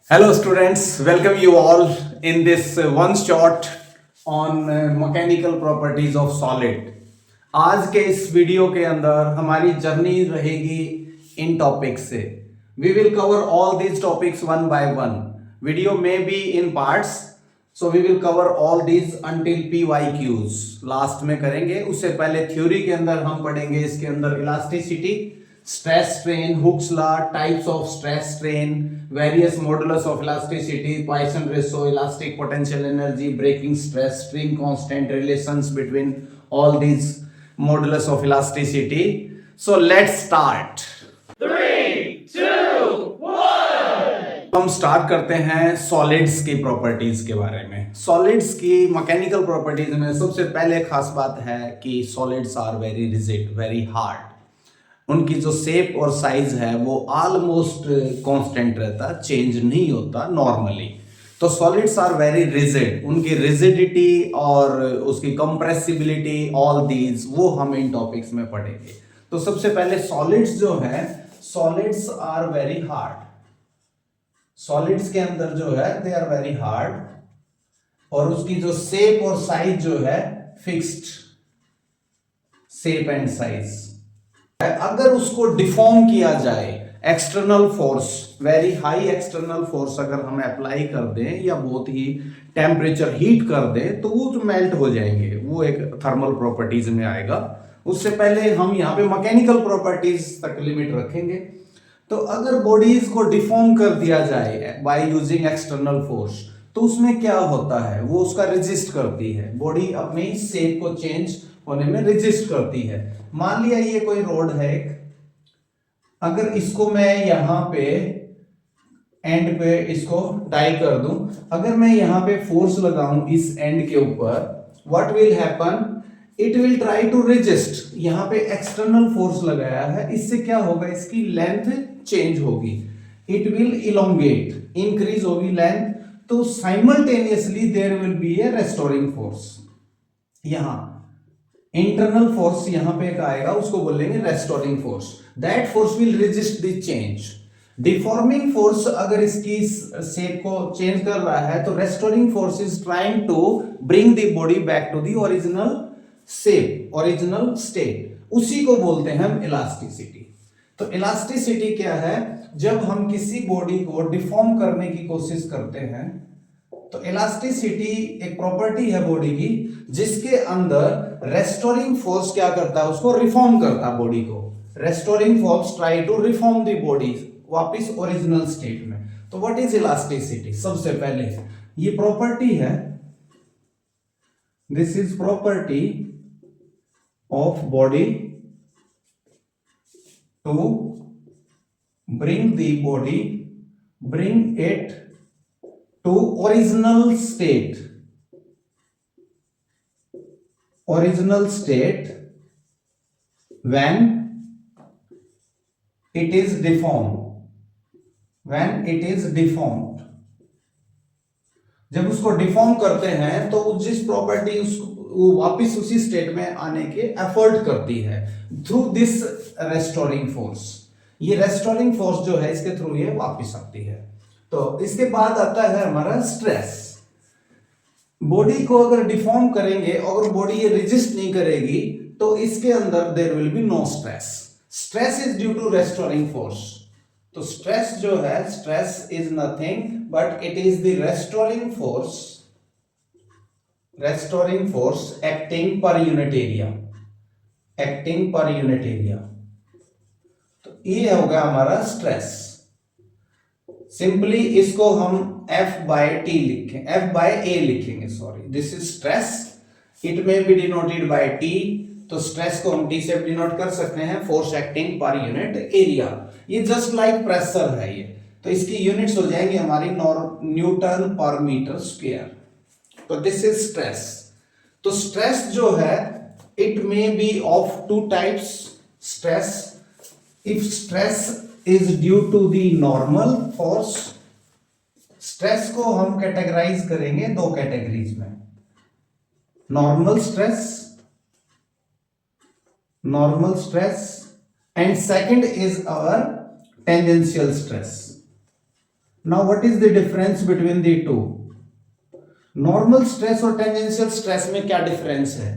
Hello students, welcome you all in this one shot on mechanical properties of solid. आज के इस video के अंदर हमारी जर्नी रहेगी इन टॉपिक्स से. We will cover all these topics one by one. Video may be in parts, so we will cover all these until PYQs. Last में करेंगे. उससे पहले थ्योरी के अंदर हम पढ़ेंगे इसके अंदर elasticity, stress strain, Hooke's law, types of stress strain, various modulus of elasticity, Poisson ratio, elastic potential energy, breaking stress, string constant, relations between all these modulus of elasticity. So let's start. 3, 2, 1. हम start करते हैं solids की properties के बारे में. Solids की mechanical properties में सबसे पहले खास बात है कि solids are very rigid, very hard. उनकी जो शेप और साइज है वो ऑलमोस्ट कांस्टेंट रहता, चेंज नहीं होता नॉर्मली. तो सॉलिड्स आर वेरी रिजिड. उनकी रिजिडिटी और उसकी कंप्रेसिबिलिटी, ऑल दीज वो हम इन टॉपिक्स में पढ़ेंगे. तो सबसे पहले सॉलिड्स जो है, solids are very hard. Solids के अंदर जो है दे आर वेरी हार्ड और उसकी जो शेप और साइज जो है फिक्स्ड शेप एंड साइज. अगर उसको डिफॉर्म किया जाए, external force, very high external force अगर हम अप्लाई कर दें या बहुत ही टेम्परेचर हीट कर दें तो वो जो मेल्ट हो जाएंगे, वो एक थर्मल प्रॉपर्टीज में आएगा. उससे पहले हम यहाँ पे मैकेनिकल प्रॉपर्टीज तक लिमिट रखेंगे. तो अगर बॉडीज को डिफॉर्म कर दिया जाए बाय यूजिंग एक्सटर्नल फोर्स तो उसमें क्या होता है, वो उसका रेजिस्ट करती है. बॉडी अपनी शेप को चेंज होने में रेजिस्ट करती है. मान लिया ये कोई रोड है एक, अगर इसको मैं यहां पे एंड पे इसको टाई कर दूं, अगर मैं यहां पे फोर्स लगाऊं इस एंड के ऊपर, what will happen, it will try to resist. यहां पे एक्सटर्नल फोर्स लगाया है, इससे क्या होगा, इसकी लेंथ चेंज होगी. इट विल इलोंगेट, इंक्रीज होगी लेंथ. तो simultaneously there will be a restoring force. यहां इंटरनल फोर्स यहां पे एक आएगा, उसको बोलेंगे restoring force. That force will resist the change. Deforming force अगर इसकी शेप को चेंज कर रहा है तो restoring force is trying to bring the body back to the original shape, original state. उसी को बोलते हैं हम इलास्टिसिटी. तो इलास्टिसिटी क्या है, जब हम किसी बॉडी को डिफॉर्म करने की कोशिश करते हैं तो इलास्टिसिटी एक प्रॉपर्टी है बॉडी की जिसके अंदर रेस्टोरिंग फोर्स क्या करता है, उसको रिफॉर्म करता है बॉडी को. Restoring force try to reform the body वापस ओरिजिनल स्टेट में. तो व्हाट इज इलास्टिसिटी, सबसे पहले ये प्रॉपर्टी है, this is property of body to bring the body, bring it to original state, original state when it is deformed, when it is deformed. जब उसको deform करते हैं तो जिस प्रॉपर्टी उसको वापस उसी स्टेट में आने के एफर्ट करती है थ्रू दिस रेस्टोरिंग फोर्स. ये रेस्टोरिंग फोर्स जो है इसके थ्रू ये वापस आती है. तो इसके बाद आता है हमारा स्ट्रेस. बॉडी को अगर डिफॉर्म करेंगे, अगर बॉडी ये रेजिस्ट नहीं करेगी तो इसके अंदर there will be no stress. Stress is due to restoring force. तो स्ट्रेस जो है, stress is nothing but it is the restoring force, restoring force acting per unit area, acting per unit area. तो ये होगा हमारा stress. Simply इसको हम F by T लिखें, F बाय ए लिखेंगे, sorry, this is stress. It may be denoted by T. तो stress को हम टी से डिनोट कर सकते हैं, force acting per unit area. ये जस्ट लाइक प्रेशर है ये. तो इसकी यूनिट्स हो जाएंगी हमारी न्यूटन पर मीटर स्क्वायर. तो दिस इज स्ट्रेस. तो स्ट्रेस जो है it may be of two types. Stress, if stress is due to the normal force, stress को हम कैटेगराइज करेंगे दो कैटेगरीज में, normal stress, normal stress, and second is our tangential stress. Now what is the difference between the two? Normal stress और tangential stress में क्या difference है?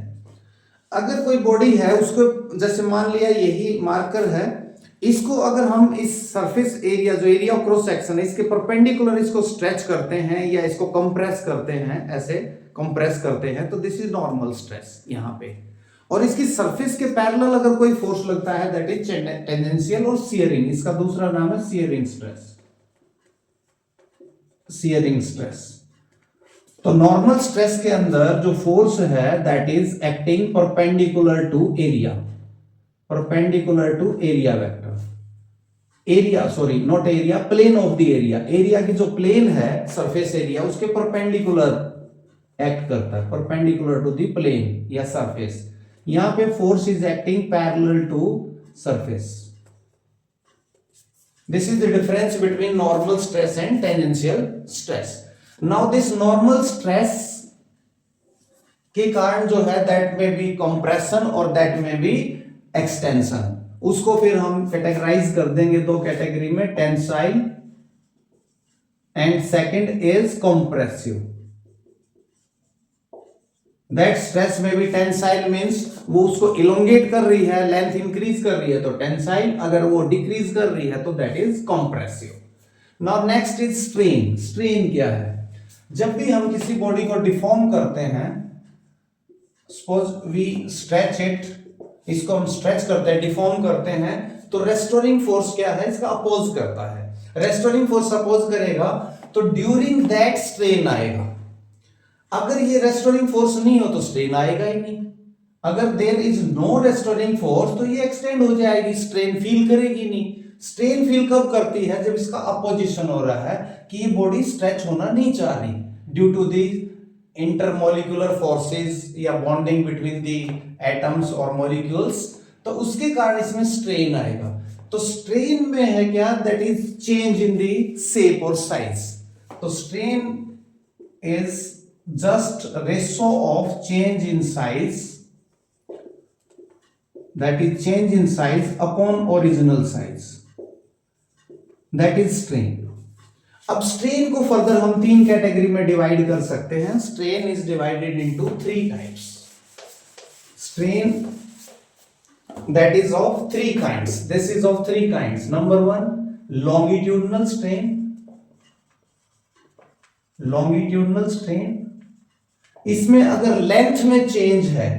अगर कोई बॉडी है, उसको जैसे मान लिया यही मार्कर है, इसको अगर हम इस सरफेस एरिया, जो एरिया ऑफ क्रॉस सेक्शन है, इसके परपेंडिकुलर इसको स्ट्रेच करते हैं या इसको कंप्रेस करते हैं, ऐसे कंप्रेस करते हैं, तो दिस इज नॉर्मल स्ट्रेस यहां पे। और इसकी सरफेस के पैरेलल अगर कोई फोर्स लगता है, दैट इज टेंजेंशियल और शियरिंग, इसका दूसरा नाम है शियरिंग स्ट्रेस। Shearing stress. तो नॉर्मल स्ट्रेस के अंदर जो फोर्स है that is acting perpendicular to area, perpendicular to area vector, area sorry not area, plane of the area, area की जो प्लेन है सरफेस एरिया उसके परपेंडिकुलर एक्ट करता है, परपेंडिकुलर टू द प्लेन या सरफेस। यहां पे force is acting parallel to surface. This is the difference between normal stress and tangential stress. Now this normal stress के कारण जो है दैट में बी कंप्रेशन और दैट में बी एक्सटेंशन, उसको फिर हम कैटेगराइज कर देंगे दो कैटेगरी में, tensile and second is compressive. That stress में भी टेंसाइल मींस वो उसको इलोंगेट कर रही है, लेंथ इंक्रीज कर रही है तो टेंसाइल, अगर वो डिक्रीज कर रही है तो that is compressive. Now next is strain. Strain क्या है? जब भी हम किसी बॉडी को डिफॉर्म करते हैं, सपोज वी स्ट्रेच इट, इसको हम स्ट्रेच करते हैं, डिफॉर्म करते हैं, तो रेस्टोरिंग फोर्स क्या है? इसका अपोज करता है। रेस्टोरिंग फोर्स अपोज करेगा तो ड्यूरिंग दैट स्ट्रेन आएगा। अगर ये रेस्टोरिंग फोर्स नहीं हो तो स्ट्रेन आएगा ही नहीं। अगर there is no restoring force तो ये एक्सटेंड हो जाएगी, स्ट्रेन फील करेगी नहीं। स्ट्रेन फील कब करती है? जब इसका अपोजिशन हो रहा है कि ये बॉडी स्ट्रेच होना नहीं चाह रही due to the intermolecular forces या बॉन्डिंग बिटवीन दी एटम्स और मॉलिक्यूल्स, तो उसके कारण इसमें स्ट्रेन आएगा। तो स्ट्रेन में है क्या? That is change in the shape और साइज। तो strain is just ratio of change in size, that is change in size upon original size, that is strain। अब स्ट्रेन को फर्दर हम तीन कैटेगरी में डिवाइड कर सकते हैं। Strain is divided into three types. Strain that is of three kinds, this is of three kinds। number one, longitudinal strain, longitudinal strain, इसमें अगर लेंथ में चेंज है,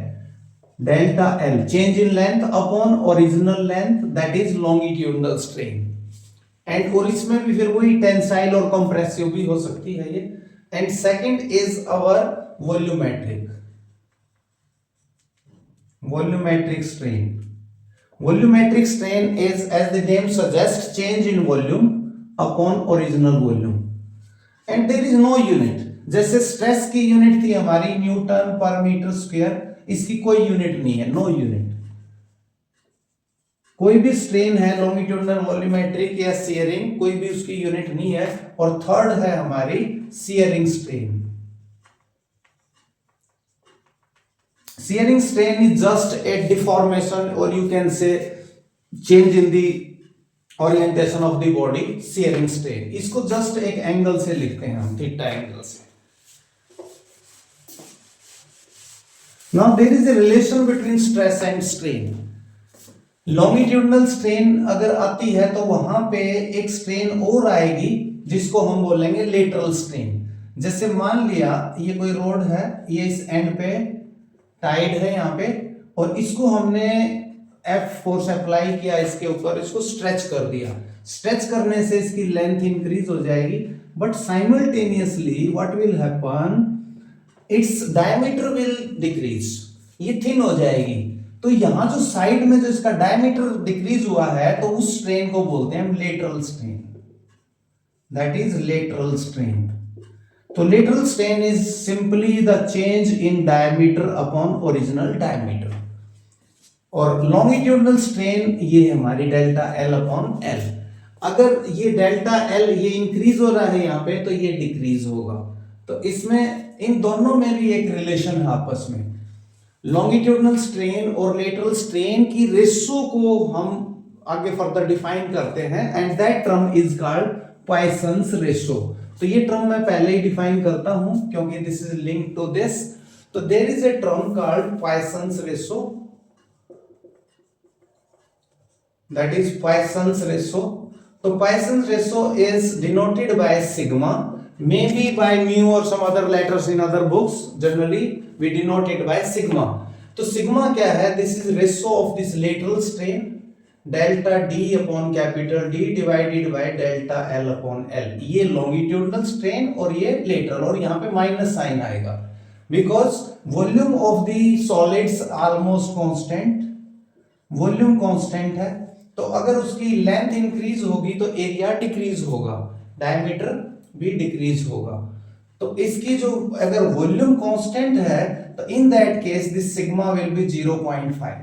delta L, change in length upon original length, that is longitudinal strain. And और इसमें भी फिर वही tensile और कंप्रेसिव भी हो सकती है ये। And second is our volumetric, volumetric strain. Volumetric strain is as the name suggest change in volume upon original volume and there is no unit. जैसे स्ट्रेस की यूनिट थी हमारी न्यूटन पर मीटर स्क्वायर, इसकी कोई यूनिट नहीं है, no unit. कोई भी स्ट्रेन है लॉन्गिट्यूडनल, वॉल्यूमेट्रिक या शियरिंग, कोई भी उसकी यूनिट नहीं है। और थर्ड है हमारी shearing strain. Shearing strain is just a deformation और you can say change in the orientation of the body, shearing strain. इसको जस्ट एक एंगल से लिखते हैं हम, थीटा एंगल से। Now there is a relation between stress and strain। Longitudinal strain अगर आती है तो वहां पे एक स्ट्रेन और आएगी जिसको हम बोलेंगे लेटरल स्ट्रेन। जैसे मान लिया ये कोई रोड है, ये इस एंड पे टाइड है यहाँ पे, और इसको हमने एफ फोर्स अप्लाई किया इसके ऊपर, इसको स्ट्रेच कर दिया। स्ट्रेच करने से इसकी लेंथ इंक्रीज हो जाएगी, but simultaneously what will happen, its diameter will decrease, ये थिन हो जाएगी। तो यहां जो साइड में जो इसका डायमीटर डिक्रीज हुआ है तो उस स्ट्रेन को बोलते हैं हम lateral strain, that is lateral strain. तो lateral strain is simply the change in diameter upon original diameter. और लॉन्गिट्यूडनल स्ट्रेन ये हमारी डेल्टा एल अपॉन एल। अगर ये डेल्टा एल ये इंक्रीज हो रहा है यहाँ पे तो ये डिक्रीज होगा। तो इसमें इन दोनों में भी एक रिलेशन है आपस में। लॉन्गिट्यूडनल स्ट्रेन और लेटरल स्ट्रेन की रेशो को हम आगे फर्दर डिफाइन करते हैं and that term is called Poisson's ratio. तो ये टर्म मैं पहले ही डिफाइन करता हूं क्योंकि this is linked to this. तो there is a term called Poisson's ratio, that is Poisson's ratio. तो Poisson's ratio is denoted by sigma, maybe by mu or some other letters in other books. Generally we denote it by sigma. तो sigma क्या है? This is ratio of this lateral strain delta D upon capital D divided by delta L upon L. ये longitudinal strain और ये lateral, और यहाँ पे minus sign आएगा because volume of the solids almost constant, volume constant है। तो अगर उसकी लेंथ इंक्रीज होगी तो एरिया डिक्रीज होगा, डायमीटर भी डिक्रीज होगा। तो इसकी जो अगर वॉल्यूम कांस्टेंट है तो in that case this sigma will B 0.5,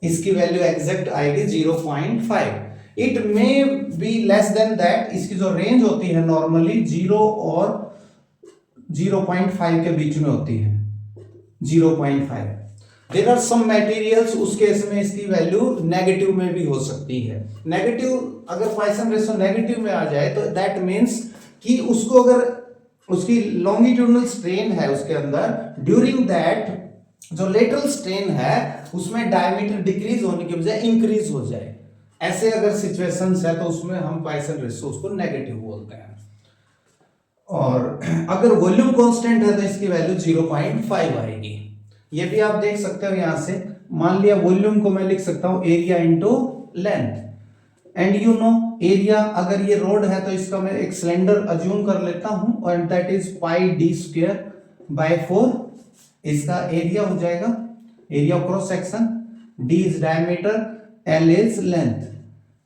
इसकी वैल्यू एग्जैक्ट आएगी 0.5। It may be less than that, इसकी जो रेंज होती है नॉर्मली 0 और 0.5 के बीच में होती है, 0.5। देयर आर सम मटेरियल्स, उस केस में इसकी वैल्यू नेगेटिव में भी हो सकती है। नेगेटिव, अगर पॉइसन रेशो नेगेटिव में आ जाए तो दैट मींस कि उसको अगर उसकी लॉन्गिट्यूडनल स्ट्रेन है उसके अंदर, ड्यूरिंग दैट जो लेटरल स्ट्रेन है उसमें डायमीटर डिक्रीज होने के बजाय इंक्रीज हो जाए, ऐसे अगर सिचुएशंस है तो उसमें हम पॉइसन रेशो उसको नेगेटिव बोलते हैं। और अगर वॉल्यूम कांस्टेंट है तो इसकी वैल्यू 0.5 आएगी। ये भी आप देख सकते हो यहां से, मान लिया वॉल्यूम को मैं लिख सकता हूं area into length, and you know area, अगर ये रोड है तो इसका मैं एक सिलेंडर अज्यूम कर लेता हूं और that is pi D square by 4, इसका एरिया हो जाएगा, area of cross section, D is diameter, L is length.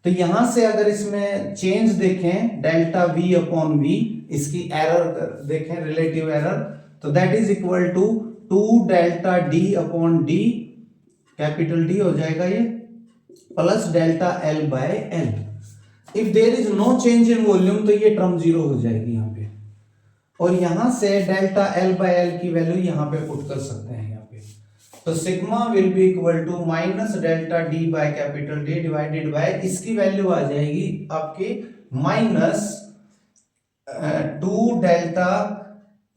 तो यहां से अगर इसमें चेंज देखें डेल्टा वी अपॉन वी, इसकी एरर देखें रिलेटिव एरर, तो that is equal to 2 delta D upon D, capital D हो जाएगा ये, plus delta L by L. If there is no change in volume तो ये टर्म 0 हो जाएगी यहाँ पे, और यहां से डेल्टा एल बाय एल की वैल्यू यहां पे पुट कर सकते हैं यहाँ पे। तो sigma will be equal to minus delta D by capital D divided by, इसकी वैल्यू आ जाएगी आपकी minus 2 delta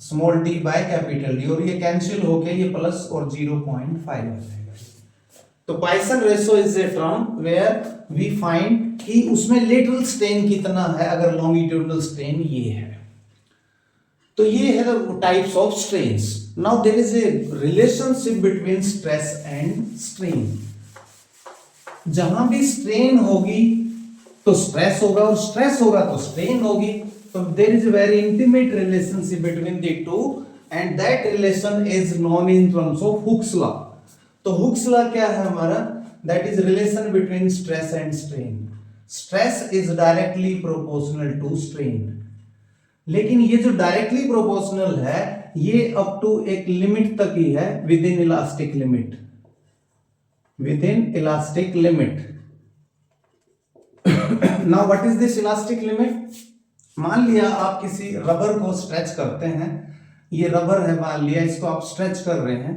small D by capital D, और ये कैंसिल होके ये प्लस और 0.5 आ जाएगा। तो Poisson ratio is a term where we find कि उसमें लेटरल स्ट्रेन कितना है अगर लॉन्गिट्यूडनल स्ट्रेन ये है। तो ये है the types of strains. Now there is a relationship between stress and strain. जहां भी स्ट्रेन होगी तो स्ट्रेस होगा, और स्ट्रेस होगा तो स्ट्रेन होगी। तो there is a very intimate relationship between the two, and that relation is known in terms of Hooke's law. तो Hooke's law क्या है हमारा? That is relation between stress and strain. Stress is directly proportional to strain. लेकिन ये जो directly proportional है ये up to एक लिमिट तक ही है, with in elastic limit, with in elastic limit. Now what is this elastic limit? मान लिया आप किसी रबर को स्ट्रेच करते हैं, ये रबर है मान लिया, इसको आप स्ट्रेच कर रहे हैं,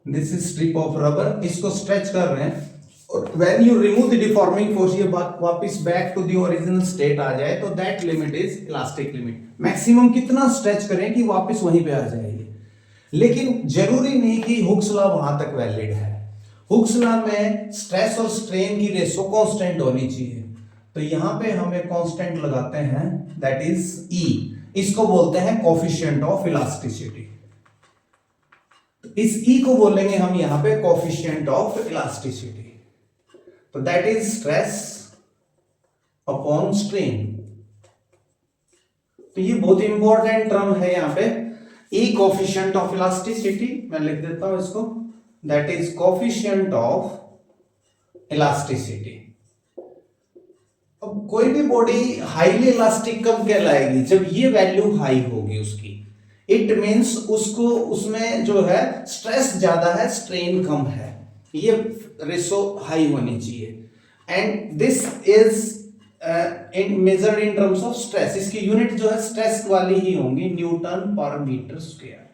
this is strip of rubber, इसको स्ट्रेच कर रहे हैं, और when you remove the deforming force ये वापस back to the original state आ जाए, तो that limit is elastic limit. Maximum कितना स्ट्रेच करें कि वापस वहीं पे आ जाएगी। लेकिन जरूरी नहीं कि हुक्स लॉ वहां तक वैलिड है। हुक्स लॉ में स्ट्रेस और स्ट्रेन की रेशो कांस्टेंट होनी चाहिए, तो यहां पे हम एक कांस्टेंट लगाते हैं, दैट इज ई, इसको बोलते हैं कोफिशिएंट ऑफ इलास्टिसिटी। इस ई को बोलेंगे हम यहां पे कोफिशिएंट ऑफ इलास्टिसिटी। तो that is stress upon strain. तो ये बहुत इंपॉर्टेंट टर्म है यहां पे, ई कोफिशिएंट ऑफ इलास्टिसिटी, मैं लिख देता हूं इसको, that is coefficient of elasticity. अब कोई भी बॉडी हाईली इलास्टिक कब कहलाएगी? जब ये वैल्यू हाई होगी उसकी, इट मींस उसको उसमें जो है स्ट्रेस ज्यादा है, स्ट्रेन कम है, ये रेशो हाई होनी चाहिए। And this is in measured in terms of stress, इसकी यूनिट जो है स्ट्रेस वाली ही होंगी, न्यूटन पर metre square.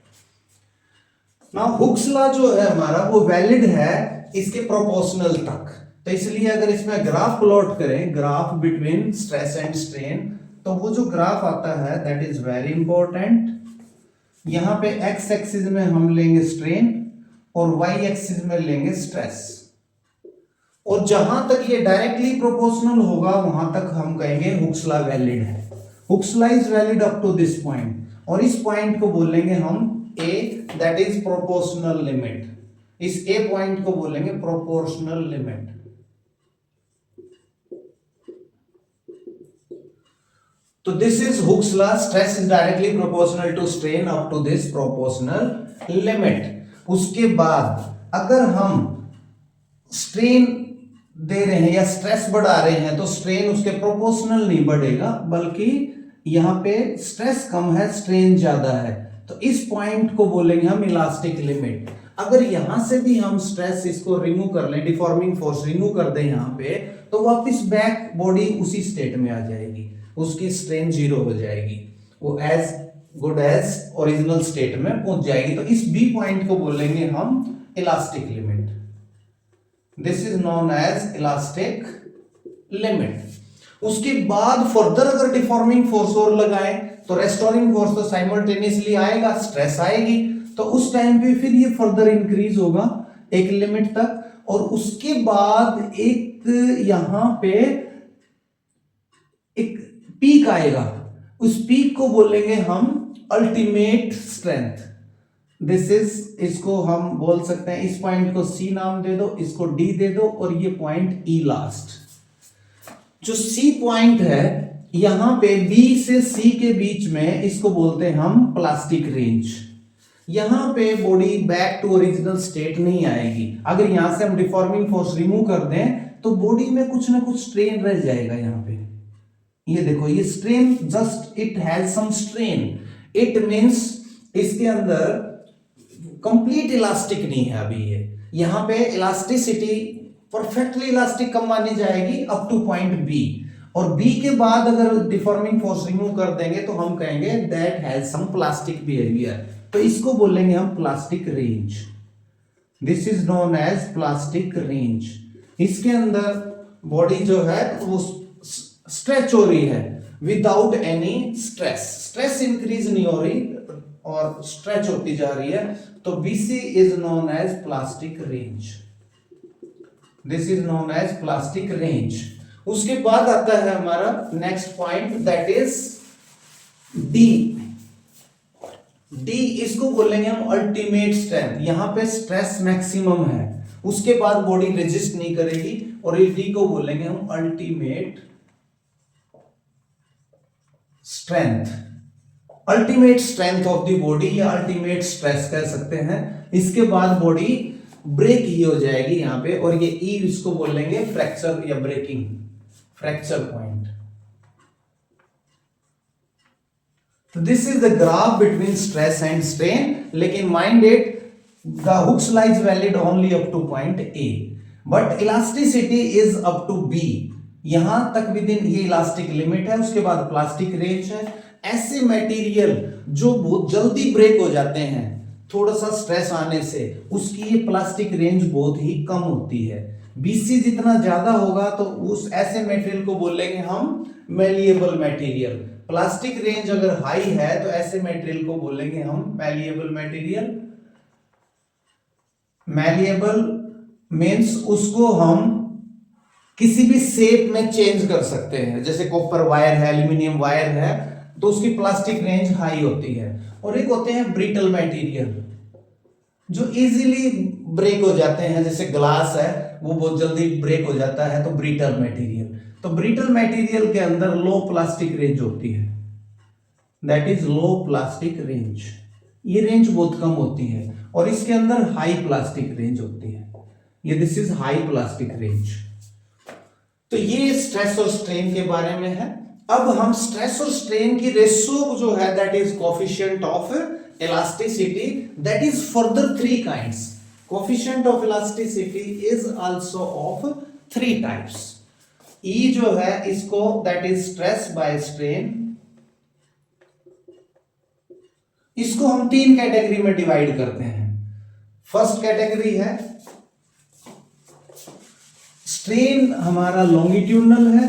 Now Hooke's law जो है हमारा वो वैलिड है इसके प्रोपोर्शनल तक, तो इसलिए अगर इसमें ग्राफ प्लॉट करें, graph between stress and strain, तो वो जो ग्राफ आता है दैट इज वेरी इंपॉर्टेंट। यहां पे एक्स एक्सिस में हम लेंगे स्ट्रेन और वाई एक्सिस में लेंगे स्ट्रेस, और जहां तक ये डायरेक्टली प्रोपोर्शनल होगा वहां तक हम कहेंगे हुक्स लॉ वैलिड है। Hooke's law is valid up to this point, और इस पॉइंट को बोलेंगे हम A, that is proportional limit. इस ए पॉइंट को बोलेंगे प्रोपोर्शनल लिमिट। तो this is Hooke's law, stress is directly proportional to strain up to this proportional limit. उसके बाद अगर हम स्ट्रेन दे रहे हैं या स्ट्रेस बढ़ा रहे हैं तो स्ट्रेन उसके प्रोपोर्शनल नहीं बढ़ेगा, बल्कि यहां पे स्ट्रेस कम है स्ट्रेन ज्यादा है, तो इस पॉइंट को बोलेंगे हम इलास्टिक लिमिट। अगर यहां से भी हम स्ट्रेस इसको रिमूव कर लें, डिफॉर्मिंग फोर्स रिमूव कर दें यहां पे, तो वापस बैक बॉडी उसी स्टेट में आ जाएगी, उसकी स्ट्रेन जीरो हो जाएगी, वो as good as original state में पहुंच जाएगी। तो इस बी पॉइंट को बोलेंगे हम elastic limit. This is known as elastic limit. उसके बाद फर्दर अगर डिफॉर्मिंग फोर्स और लगाएं तो रेस्टोरिंग फोर्स तो साइमल्टेनियसली आएगा, स्ट्रेस आएगी, तो उस टाइम पे फिर ये फर्दर इंक्रीज होगा एक लिमिट तक, और उसके बाद एक यहां पे एक पीक आएगा, उस पीक को बोलेंगे हम अल्टीमेट स्ट्रेंथ। दिस इज, इसको हम बोल सकते हैं, इस पॉइंट को सी नाम दे दो, इसको डी दे दो, और ये पॉइंट ई लास्ट। जो सी पॉइंट है यहां पे बी से सी के बीच में, इसको बोलते हैं हम प्लास्टिक रेंज। यहां पे body back to original state नहीं आएगी। अगर यहां से हम डिफॉर्मिंग फोर्स रिमूव कर दें तो बॉडी में कुछ ना कुछ स्ट्रेन रह जाएगा। यहां पे ये देखो, ये strain, just it has some strain, it means इसके अंदर कंप्लीट इलास्टिक नहीं है अभी ये। यहां पे इलास्टिसिटी परफेक्टली इलास्टिक कब मानी जाएगी, अप टू पॉइंट बी, और बी के बाद अगर डिफॉर्मिंग फोर्स रिमूव कर देंगे तो हम कहेंगे that has some plastic behaviour, तो इसको बोलेंगे हम plastic range. This is known as plastic range. इसके अंदर बॉडी जो है वो स्ट्रेच हो रही है without any stress, stress increase नहीं हो रही और स्ट्रेच होती जा रही है, तो BC is known as plastic range. This is known as plastic range. उसके बाद आता है हमारा next point, that is D। D इसको बोलेंगे हम अल्टीमेट स्ट्रेंथ। यहां पे स्ट्रेस मैक्सिमम है, उसके बाद बॉडी रेजिस्ट नहीं करेगी, और इस D को बोलेंगे हम ultimate strength. Ultimate strength of the body या अल्टीमेट स्ट्रेस कह सकते हैं। इसके बाद बॉडी ब्रेक ही हो जाएगी यहां पे, और ये ई इसको बोलेंगे फ्रैक्चर या ब्रेकिंग, फ्रैक्चर पॉइंट। तो this is the graph between stress and strain, लेकिन mind it, the Hooke's law is valid only up to point A, but elasticity is up to B. यहां तक विद इन ये elastic limit है, उसके बाद plastic range है। ऐसे material जो बहुत जल्दी ब्रेक हो जाते हैं थोड़ा सा स्ट्रेस आने से, उसकी ये प्लास्टिक रेंज बहुत ही कम होती है। BC जितना ज्यादा होगा तो उस ऐसे मटेरियल को बोलेंगे हम मैलिएबल मटेरियल। प्लास्टिक रेंज अगर हाई है तो ऐसे मटेरियल को बोलेंगे हम मैलिएबल मटेरियल। मैलिएबल मींस उसको हम किसी भी शेप में चेंज कर सकते हैं, जैसे कॉपर वायर है, एल्यूमिनियम वायर है, तो उसकी प्लास्टिक रेंज हाई होती है। और एक होते हैं ब्रिटल मटेरियल जो इजीली ब्रेक हो जाते हैं, जैसे ग्लास है वो बहुत जल्दी ब्रेक हो जाता है, तो ब्रिटल मटेरियल। तो ब्रिटल मटेरियल के अंदर लो प्लास्टिक रेंज होती है, that is low plastic range. ये रेंज बहुत कम होती है, और इसके अंदर हाई प्लास्टिक रेंज होती है, ये this is high plastic range. तो ये स्ट्रेस और स्ट्रेन के बारे में है। अब हम स्ट्रेस और स्ट्रेन की रेशियो जो है that is coefficient of elasticity, that is further three kinds. Coefficient of elasticity is also of three types. E जो है इसको that is stress by strain, इसको हम तीन कैटेगरी में डिवाइड करते हैं। फर्स्ट कैटेगरी है स्ट्रेन हमारा लॉन्गिट्यूडनल है,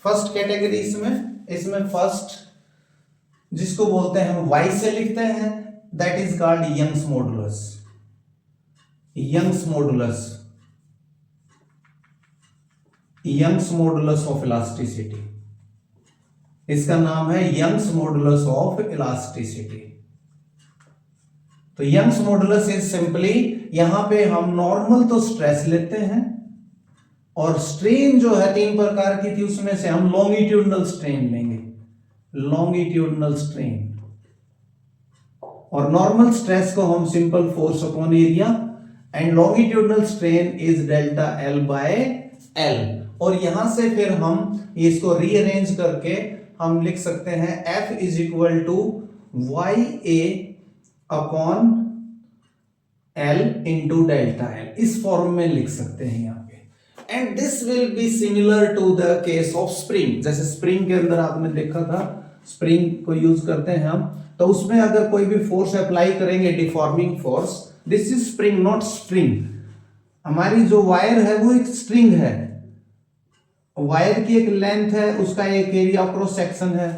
फर्स्ट कैटेगरी इसमें फर्स्ट जिसको बोलते हैं हम y से लिखते हैं, that is called Young's modulus. Young's modulus of elasticity, इसका नाम है यंग्स मॉडुलस ऑफ इलास्टिसिटी। तो यंग्स मॉडुलस इज सिंपली, यहां पे हम नॉर्मल तो स्ट्रेस लेते हैं और स्ट्रेन जो है 3 प्रकार की थी उसमें से हम लॉन्गिट्यूडनल स्ट्रेन लेंगे, लॉन्गिट्यूडनल स्ट्रेन, और नॉर्मल स्ट्रेस को हम simple force upon area, and longitudinal strain is delta L by L. और यहां से फिर हम इसको रीअरेंज करके हम लिख सकते हैं F is equal to Y A upon L into delta L, इस फॉर्म में लिख सकते हैं यहां पे। And this will be similar to the case of spring. जैसे स्प्रिंग के अंदर आपने देखा था, स्प्रिंग को यूज करते हैं हम, तो उसमें अगर कोई भी फोर्स अप्लाई करेंगे, deforming force, this is spring not string. हमारी जो वायर है वो एक स्ट्रिंग है, वायर की एक लेंथ है, उसका एक एरिया क्रॉस सेक्शन है,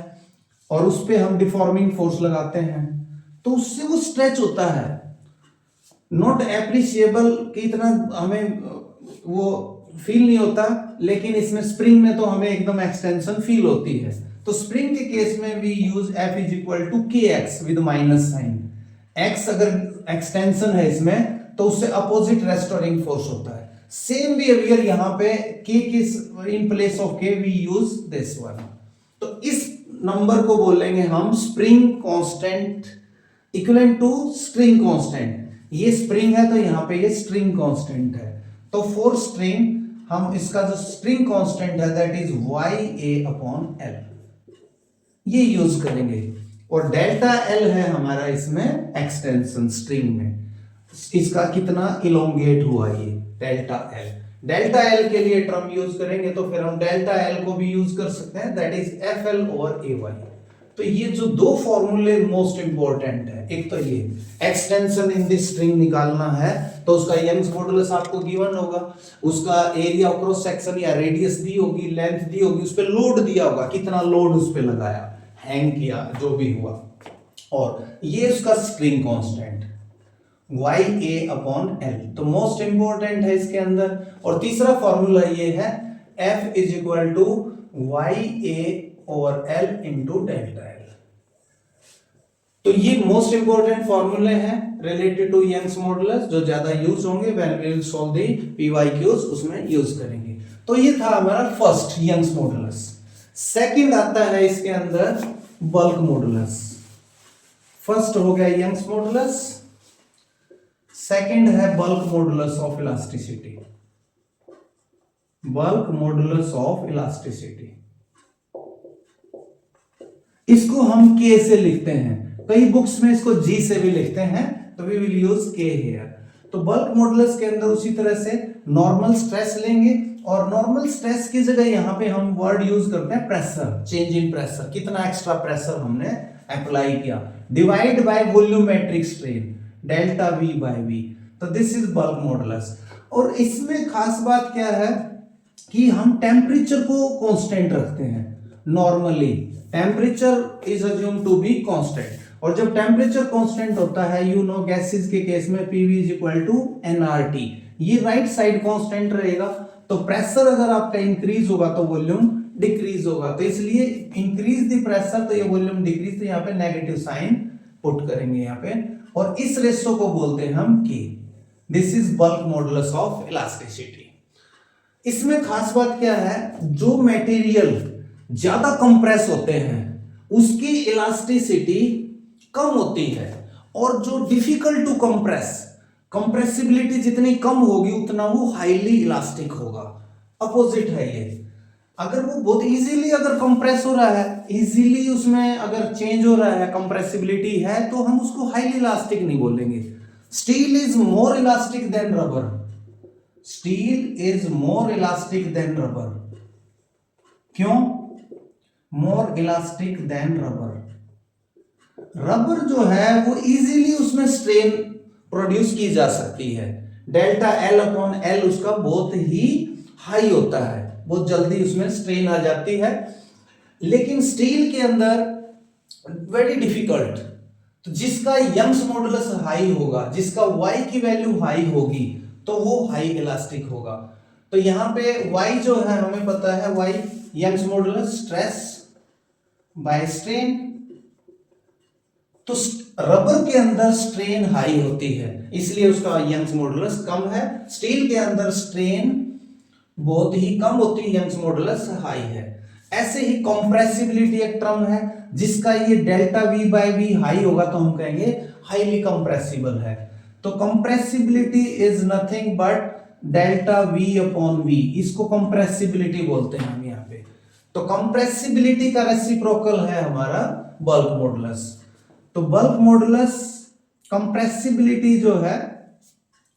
और उस पे हम डिफॉर्मिंग फोर्स लगाते हैं, तो उससे वो स्ट्रेच होता है, नॉट एप्रिशिएबल कि इतना हमें वो फील नहीं होता, लेकिन इसमें स्प्रिंग में तो हमें एकदम एक्सटेंशन फील होती है। तो स्प्रिंग के केस में we use F is equal to K X with minus sign. X अगर एक्सटेंशन है इसमें तो उससे अपोजिट रेस्टोरिंग फोर्स होता है। सेम बिहेवियर यहां पे के किस in place of K we use this one. तो इस नंबर को बोलेंगे हम spring constant equivalent to string constant. ये स्प्रिंग है तो यहां पे ये स्ट्रिंग कांस्टेंट है, तो फॉर स्ट्रिंग हम इसका जो स्प्रिंग कांस्टेंट है that is Y A upon L, ये यूज करेंगे। और डेल्टा एल है हमारा इसमें एक्सटेंशन स्ट्रिंग में, इसका कितना इलोंगेट हुआ ये डेल्टा एल। डेल्टा एल के लिए टर्म यूज करेंगे तो फिर हम डेल्टा एल को भी यूज कर सकते हैं, दैट इज एफ एल और ए वाई। तो ये जो दो फॉर्मूले मोस्ट इंपॉर्टेंट है, एक तो ये एक्सटेंशन इन दिस स्ट्रिंग निकालना है तो उसका यंग्स मॉडुलस आपको गिवन होगा, उसका एरिया क्रॉस सेक्शन या रेडियस दी होगी, लेंथ दी होगी, उस पे लोड दिया होगा, कितना लोड उस पे लगाया, हैंग किया, जो भी हुआ, और ये उसका string constant Y A upon L. तो मोस्ट इंपॉर्टेंट है इसके अंदर। और तीसरा फॉर्मूला ये है F is equal to Y A और एल इंटू डेल्टा एल। तो ये मोस्ट इंपॉर्टेंट फॉर्मूले हैं रिलेटेड टू यंग्स मॉडुलस, जो ज्यादा यूज होंगे when we will solve the PYQs, उसमें यूज करेंगे। तो ये था हमारा फर्स्ट यंग्स मॉडुलस। सेकंड आता है इसके अंदर बल्क मॉडुलस। फर्स्ट हो गया यंग्स मॉडुलस, सेकंड है bulk modulus of elasticity. Bulk modulus of elasticity, इसको हम K से लिखते हैं, कई बुक्स में इसको G से भी लिखते हैं, तो we will use K here. तो बल्क मॉडुलस के अंदर उसी तरह से नॉर्मल स्ट्रेस लेंगे, और नॉर्मल स्ट्रेस की जगह यहां पे हम वर्ड यूज करते हैं प्रेशर, चेंज इन प्रेशर, कितना एक्स्ट्रा प्रेशर हमने अप्लाई किया, divide by volumetric strain delta V by V। तो दिस इज बल्क मॉडुलस। और इसमें खास बात क्या है कि हम टेम्परेचर को कांस्टेंट रखते हैं। Normally temperature is assume to be constant, और जब टेम्परेचर कांस्टेंट होता है, यू नो गैसेस के केस में PV is equal to nRT, ये राइट साइड कांस्टेंट रहेगा। तो प्रेशर अगर आपका इंक्रीज होगा तो वॉल्यूम डिक्रीज होगा, तो इसलिए इंक्रीज द प्रेशर तो ये वॉल्यूम डिक्रीज, तो यहाँ पे नेगेटिव साइन पुट करेंगे यहाँ पे, और इस रेशो को बोलते हैं हम K। This is bulk modulus of elasticity. इसमें खास बात क्या है, जो मटेरियल ज्यादा कंप्रेस होते हैं उसकी इलास्टिसिटी कम होती है, और जो डिफिकल्ट टू कंप्रेस, कंप्रेसिबिलिटी जितनी कम होगी उतना वो हाईली इलास्टिक होगा। अपोजिट है ये, अगर वो बहुत इजीली अगर कंप्रेस हो रहा है, इजीली उसमें अगर चेंज हो रहा है, कंप्रेसिबिलिटी है, तो हम उसको हाईली इलास्टिक नहीं बोलेंगे। Steel is more elastic than rubber, steel is more elastic than rubber. क्यों more elastic than rubber? Rubber जो है वो इजीली उसमें स्ट्रेन प्रोड्यूस की जा सकती है, डेल्टा एल अपॉन एल उसका बहुत ही हाई होता है, बहुत जल्दी उसमें स्ट्रेन आ जाती है। लेकिन स्टील के अंदर वेरी डिफिकल्ट, तो जिसका यंग्स मॉडुलस हाई होगा, जिसका y की वैल्यू हाई होगी, तो वो हाई इलास्टिक होगा। तो यहाँ पे y जो है हमें पता है, y Young's modulus stress by strain. तो रबर के अंदर स्ट्रेन हाई होती है, इसलिए उसका यंग्स मॉडुलस कम है। स्टील के अंदर स्ट्रेन बहुत ही कम होती है, यंग्स मॉडुलस हाई है। ऐसे ही कंप्रेसिबिलिटी एक टर्म है, जिसका ये delta V by V high होगा तो हम कहेंगे हाईली कंप्रेसिबल है। तो compressibility is nothing but delta V upon V, इसको कंप्रेसिबिलिटी बोलते हैं हम यहाँ पे। तो कंप्रेसिबिलिटी का रेसिप्रोकल है हमारा बल्क मॉडुलस। तो बल्क मॉडुलस कंप्रेसिबिलिटी जो है,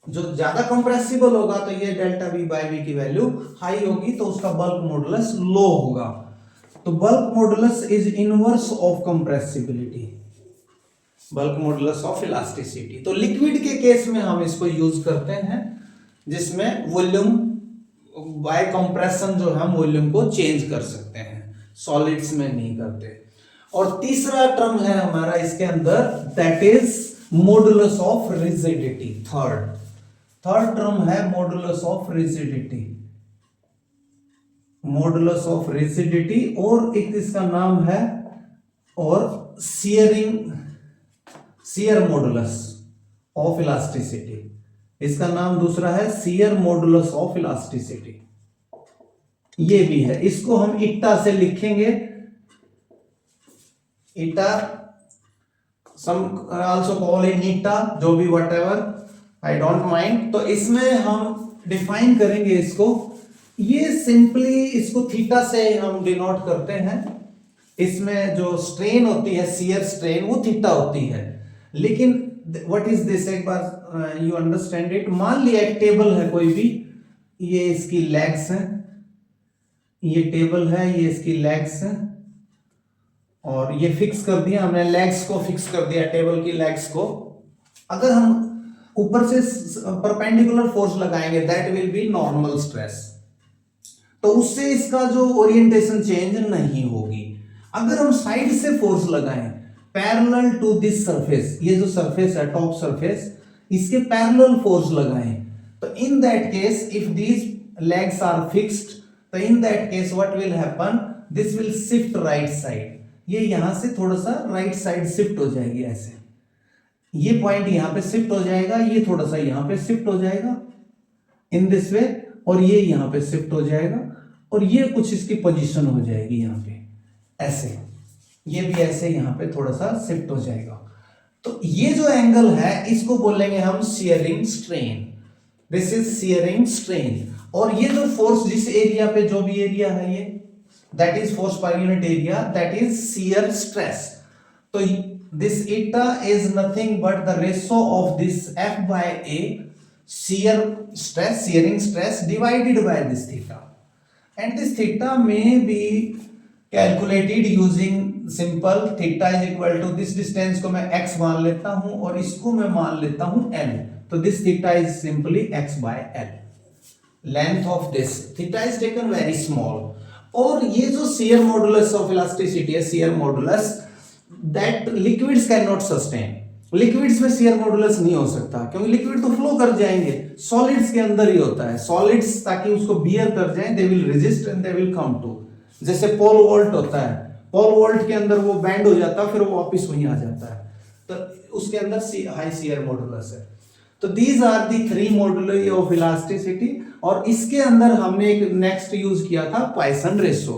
जो ज्यादा कंप्रेसिबल होगा तो ये डेल्टा वी बाय वी की वैल्यू हाई होगी, तो उसका बल्क मॉडुलस लो होगा। तो bulk modulus is inverse of compressibility, bulk modulus of elasticity. तो लिक्विड के केस में हम इसको यूज करते हैं, जिसमें वॉल्यूम बाय कंप्रेशन जो हम वॉल्यूम को चेंज कर सकते हैं, सॉलिड्स में नहीं करते। और तीसरा टर्म है हमारा इसके अंदर, that is modulus of rigidity. Third term है modulus of rigidity, modulus of rigidity. और एक इसका नाम है और शियर मॉडुलस ऑफ इलास्टिसिटी, इसका नाम दूसरा है शियर मॉडुलस ऑफ इलास्टिसिटी। ये भी है, इसको हम इटा से लिखेंगे, इटा, some also call it ईटा, जो भी whatever, I don't mind। तो इसमें हम डिफाइन करेंगे इसको, ये सिंपली इसको थीटा से हम डिनोट करते हैं। इसमें जो स्ट्रेन होती है, शियर स्ट्रेन, वो थीटा होती है। लेकिन व्हाट इज दिस, एक बार यू अंडरस्टैंड इट। मान लिया एक टेबल है कोई भी, ये इसकी लेग्स हैं, ये टेबल है, ये इसकी लेग्स हैं, और ये फिक्स कर दिया हमने, लेग्स को फिक्स कर दिया, टेबल की लेग्स को। अगर हम ऊपर से परपेंडिकुलर फोर्स लगाएंगे, that will be normal stress, तो उससे इसका जो ओरिएंटेशन चेंज नहीं होगी। अगर हम साइड से फोर्स लगाएं पैरेलल टू दिस सरफेस, ये जो सरफेस है टॉप सरफेस, इसके पैरेलल फोर्स लगाएं, तो in that case if these legs are fixed, तो in that case what will happen, this will shift right side, ये यहां से थोड़ा सा राइट साइड शिफ्ट हो जाएगी, ऐसे ये पॉइंट यहां पे शिफ्ट हो जाएगा, ये थोड़ा सा यहां पे शिफ्ट हो जाएगा इन दिस वे, और ये यहां पे शिफ्ट हो जाएगा, और ये कुछ इसकी पोजीशन हो जाएगी यहां पे ऐसे, ये भी ऐसे यहां पे थोड़ा सा शिफ्ट हो जाएगा। तो ये जो एंगल है इसको बोलेंगे हम shearing strain, this is shearing strain. और ये जो फोर्स जिस एरिया पे, जो भी एरिया है ये, that is force per unit area, that is shear stress। तो this eta is nothing but the ratio of this F by A shear stress, shearing stress divided by this theta, and this theta may be calculated using simple theta is equal to this distance को मैं x मान लेता हूं और इसको मैं मान लेता हूं n, तो this theta is simply x by l, length of this theta is taken very small। और ये जो शियर मॉडुलस ऑफ इलास्टिसिटी है, shear modulus that liquids can not sustain, liquids में शियर मॉडुलस नहीं हो सकता, क्योंकि लिक्विड तो फ्लो कर जाएंगे, सॉलिड्स के अंदर ही होता है। सॉलिड्स ताकि उसको बियर कर जाए, they will resist and they will come to, जैसे पोल वोल्ट होता है, पोल वोल्ट के अंदर वो बैंड हो जाता है, फिर वो वापस वहीं आ जाता है, तो उसके अंदर हाई शियर मॉडुलस है। तो these are the three moduli of elasticity. और इसके अंदर हमने एक नेक्स्ट यूज किया था पॉइसन रेशो।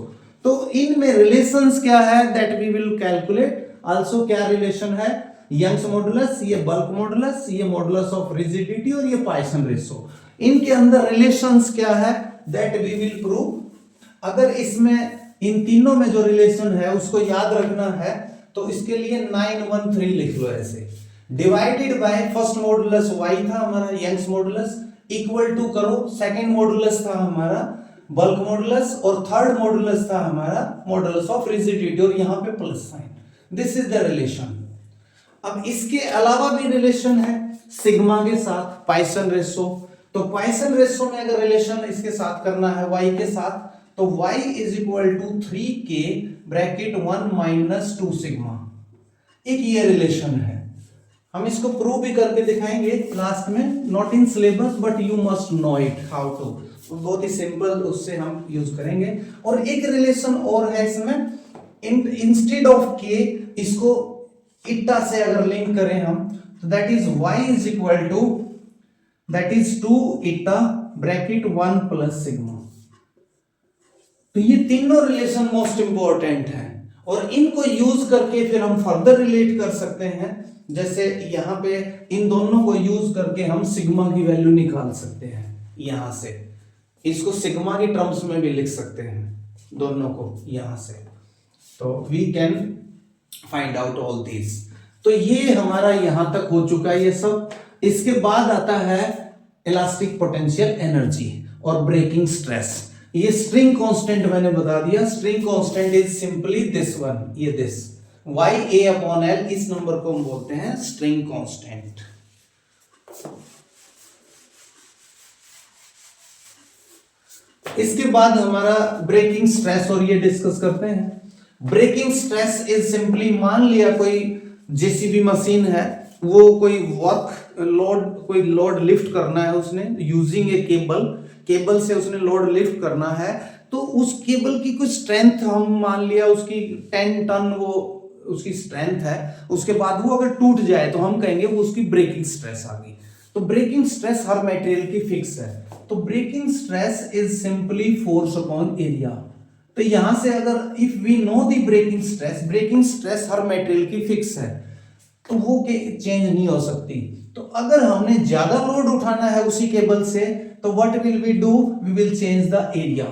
तो इनमें रिलेशंस क्या है, that we will calculate. Also क्या रिलेशन है, यंग्स मॉडुलस, ये बल्क मॉडुलस, ये मॉडुलस ऑफ रिजिडिटी, और ये पॉइसन रेशो, इनके अंदर रिलेशंस क्या है, दैट वी विल प्रूव। अगर इसमें इन तीनों में जो रिलेशन है उसको याद रखना है, तो इसके लिए 913 लिख लो ऐसे, divided by first modulus y था हमारा यंग्स मॉडुलस, इक्वल टू करो सेकंड मॉडुलस था हमारा बल्क मॉडुलस, और थर्ड मॉडुलस था हमारा मॉडुलस ऑफ रिजिडिटी, और यहां पे plus sign, this is the relation. अब इसके अलावा भी रिलेशन है सिग्मा के साथ, पॉइसन रेशो। तो पॉइसन रेशो में अगर रिलेशन इसके साथ करना है y के साथ, तो y is equal to 3k bracket 1 minus 2 sigma, एक ये रिलेशन है। हम इसको प्रूव भी करके दिखाएंगे लास्ट में, not in syllabus but you must know it how to, बहुत ही सिंपल उससे हम यूज करेंगे। और एक रिलेशन और है इसमें, इंस्टेड ऑफ के इसको इटा से अगर लिंक करें हम, तो that is y is equal to that is 2 eta bracket 1 plus sigma. तो ये तीनों रिलेशन मोस्ट इंपॉर्टेंट है और इनको यूज करके फिर हम फर्दर रिलेट कर सकते हैं। जैसे यहां पे इन दोनों को यूज करके हम सिग्मा की वैल्यू निकाल सकते हैं, यहां से इसको सिग्मा की टर्म्स में भी लिख सकते हैं दोनों को यहां से। तो we can find out all this. तो ये हमारा यहां तक हो चुका है ये सब। इसके बाद आता है इलास्टिक पोटेंशियल एनर्जी और ब्रेकिंग स्ट्रेस। ये स्ट्रिंग कांस्टेंट मैंने बता दिया, string constant is simply this one, ये दिस YA/L, इस नंबर को हम बोलते हैं स्ट्रिंग कांस्टेंट। इसके बाद हमारा ब्रेकिंग स्ट्रेस और ये डिस्कस करते हैं। ब्रेकिंग स्ट्रेस इज सिंपली, मान लिया कोई जेसीबी मशीन है, वो कोई कोई लोड लिफ्ट करना है उसने यूजिंग ए केबल से उसने लोड लिफ्ट करना है, तो उस केबल की कुछ स्ट्रेंथ, हम मान लिया उसकी 10 टन वो उसकी स्ट्रेंथ है, उसके बाद वो अगर टूट जाए तो हम कहेंगे वो उसकी ब्रेकिंग स्ट्रेस आ गई। तो ब्रेकिंग स्ट्रेस हर मटेरियल की फिक्स है। तो breaking stress is simply force upon area. तो यहां से अगर if we know the breaking stress हर मटेरियल की फिक्स है, तो वो चेंज नहीं हो सकती। तो अगर हमने ज्यादा लोड उठाना है उसी केबल से, तो what will we do, we will change the area.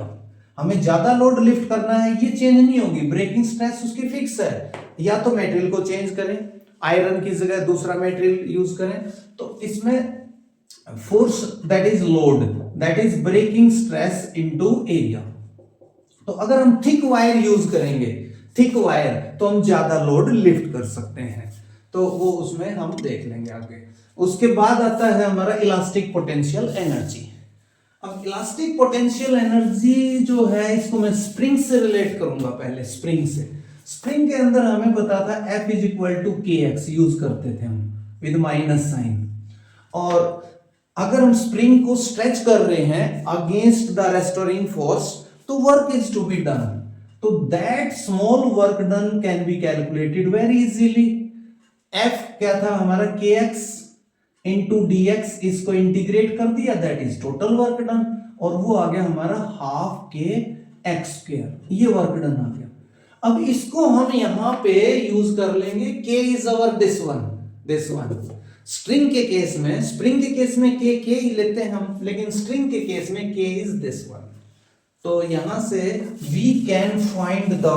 हमें ज्यादा लोड लिफ्ट करना है, ये चेंज नहीं होगी, ब्रेकिंग स्ट्रेस उसकी फिक्स है। या तो मटेरियल को चेंज करें, आयरन की जगह दूसरा मटेरियल यूज करें, तो इसमें force that is load, that is breaking stress into area. तो अगर हम थिक वायर यूज करेंगे, थिक वायर, तो हम ज्यादा लोड लिफ्ट कर सकते हैं। तो वो उसमें हम देख लेंगे आगे। उसके बाद आता है हमारा इलास्टिक पोटेंशियल एनर्जी। अब इलास्टिक पोटेंशियल एनर्जी जो है, इसको मैं स्प्रिंग से रिलेट करूंगा पहले, स्प्रिंग से। स्प्रिंग के अंदर हमें पता था F is equal to KX use करते थे हम विद माइनस साइन। और अगर हम स्प्रिंग को स्ट्रेच कर रहे हैं अगेंस्ट द रेस्टोरिंग फोर्स, तो work is to be done. तो that small work done can be calculated very easily. F क्या था हमारा, KX इंटू DX, इसको इंटीग्रेट कर दिया, that is total work done, और वो आ गया हमारा हाफ KX², ये वर्क डन आ गया। अब इसको हम यहां पे यूज कर लेंगे, K is our this one. String के केस में K ही लेते हैं हम, लेकिन स्ट्रिंग के केस में K इज दिस वन। तो यहां से we can find the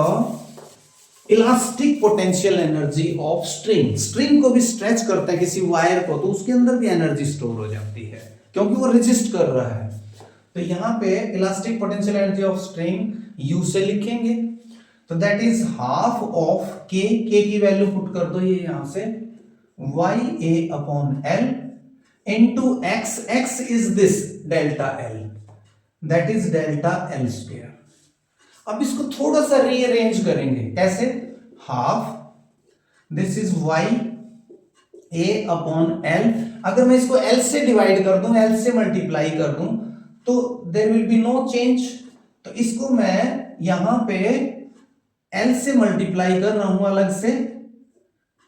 elastic potential energy of string को भी स्ट्रेच करता है किसी वायर को, तो उसके अंदर भी एनर्जी स्टोर हो जाती है क्योंकि वो रेजिस्ट कर रहा है। तो यहां पे elastic potential energy of string you से लिखेंगे, तो that is half of K की वैल्यू पुट कर दो ये यहां से, YA/L into X is this delta L, that is delta L²। अब इसको थोड़ा सा रीअरेंज करेंगे, कैसे, हाफ दिस इज YA/L। अगर मैं इसको L से डिवाइड कर दूं, L से मल्टीप्लाई कर दूं, तो there will be no change. तो इसको मैं यहां पे L से मल्टीप्लाई कर रहा हूं अलग से,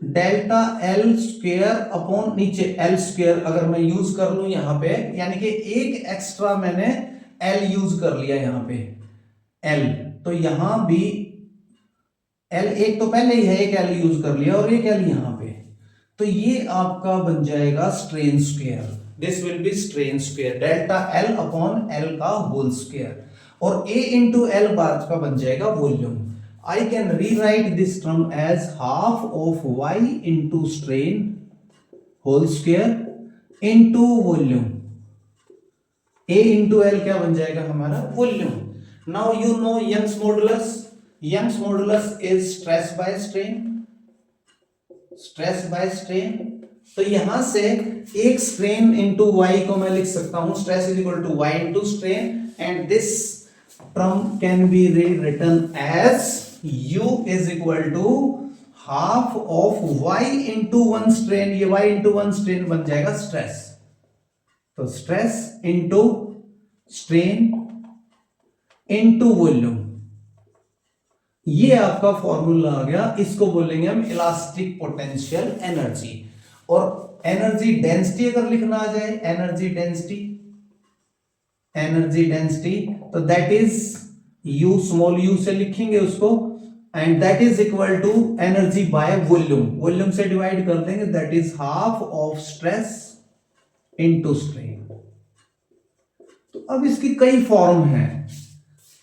डेल्टा L² अपॉन नीचे L² अगर मैं यूज कर लूं यहां पे, यानी कि एक एक्स्ट्रा मैंने L यूज कर लिया यहां पे L, तो यहां भी L एक तो पहले ही है, एक L यूज कर लिया और एक L यहां पे, तो ये आपका बन जाएगा strain square. This will B strain square, delta L upon L का होल स्क्वायर, और A इंटू L बाद का बन जाएगा volume. I can rewrite this term as half of Y into strain whole square into volume। A into L क्या बन जाएगा हमारा, volume. Now you know Young's modulus is stress by strain। Stress by strain. तो यहां से एक strain into Y को मैं लिख सकता हूं stress is equal to Y into strain, and this term can be written as u is equal to half of y into one strain, ये y इंटू वन स्ट्रेन बन जाएगा stress. तो stress into strain into volume, ये आपका formula आ गया। इसको बोलेंगे हम इलास्टिक पोटेंशियल एनर्जी। और एनर्जी डेंसिटी अगर लिखना आ जाए, एनर्जी डेंसिटी तो that is u, small u से लिखेंगे उसको, and that is equal to energy by volume, volume से डिवाइड कर देंगे, that is half of stress into strain. तो अब इसकी कई फॉर्म हैं।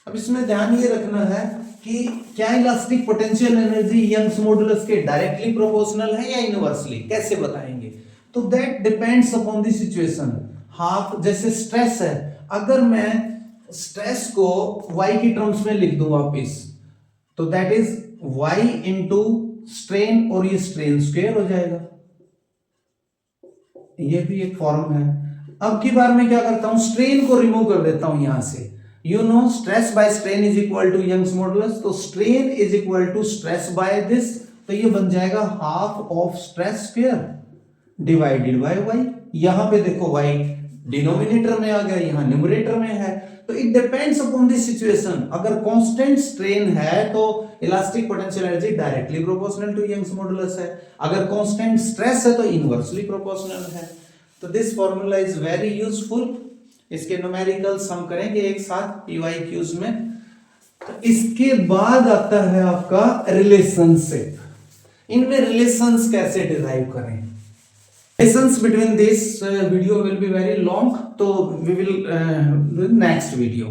अब इसमें ध्यान ये रखना है कि क्या elastic potential energy Young's modulus के डायरेक्टली प्रोपोर्शनल है या इनवर्सली, कैसे बताएंगे? तो that depends upon the situation. Half, जैसे स्ट्रेस है, अगर मैं स्ट्रेस को y की टर्म्स में लिख दूं वापिस, तो that is y into strain, और ये स्ट्रेन स्क्वायर हो जाएगा। ये भी एक फॉर्म है। अब की बार मैं क्या करता हूं, स्ट्रेन को रिमूव कर देता हूं यहां से। You know stress by strain is equal to Young's modulus, तो strain is equal to stress by this, तो ये बन जाएगा half of stress square divided by y। यहां पे देखो y डिनोमिनेटर में आ गया, यहां न्यूमरेटर में है। तो it depends upon the situation. अगर कांस्टेंट स्ट्रेन है तो elastic potential energy directly proportional to Young's modulus है, अगर कांस्टेंट स्ट्रेस है तो इनवर्सली प्रोपोर्शनल है। तो this formula is very useful. इसके न्यूमेरिकल्स हम करेंगे एक साथ PYQs में। तो इसके बाद आता है आपका रिलेशनशिप। इनमें रिलेशंस कैसे डिराइव करें? Relations between this video will be very long, so we will do next video.